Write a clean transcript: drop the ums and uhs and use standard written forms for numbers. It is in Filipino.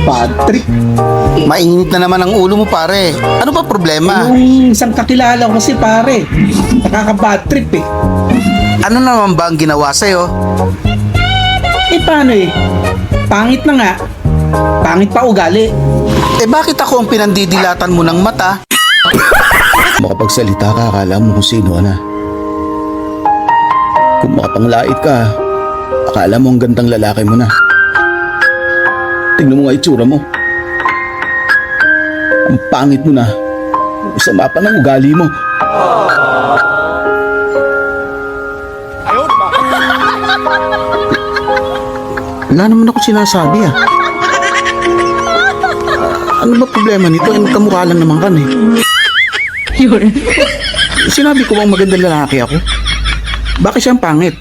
Bad trip. Mainit na naman ang ulo mo, pare. Ano ba problema? Yung isang kakilala ko kasi pare, nakaka-bad trip eh. Ano naman ba ang ginawa sa'yo? Eh paano eh? Pangit na nga. Pangit pa ugali. Eh bakit ako ang pinandidilatan mo ng mata? Makapagsalita ka, akala mo kung sino ka na. Kung makapanglait ka, akala mo ang gandang lalaki mo na. Tingnan mo nga itsura mo. Ang pangit mo na. Sama pa ng ugali mo. Wala naman ako sinasabi ah. Ano ba problema nito? Ang kamukha lang naman kami. Sinabi ko bang magandang lalaki ako? Bakit siyang pangit?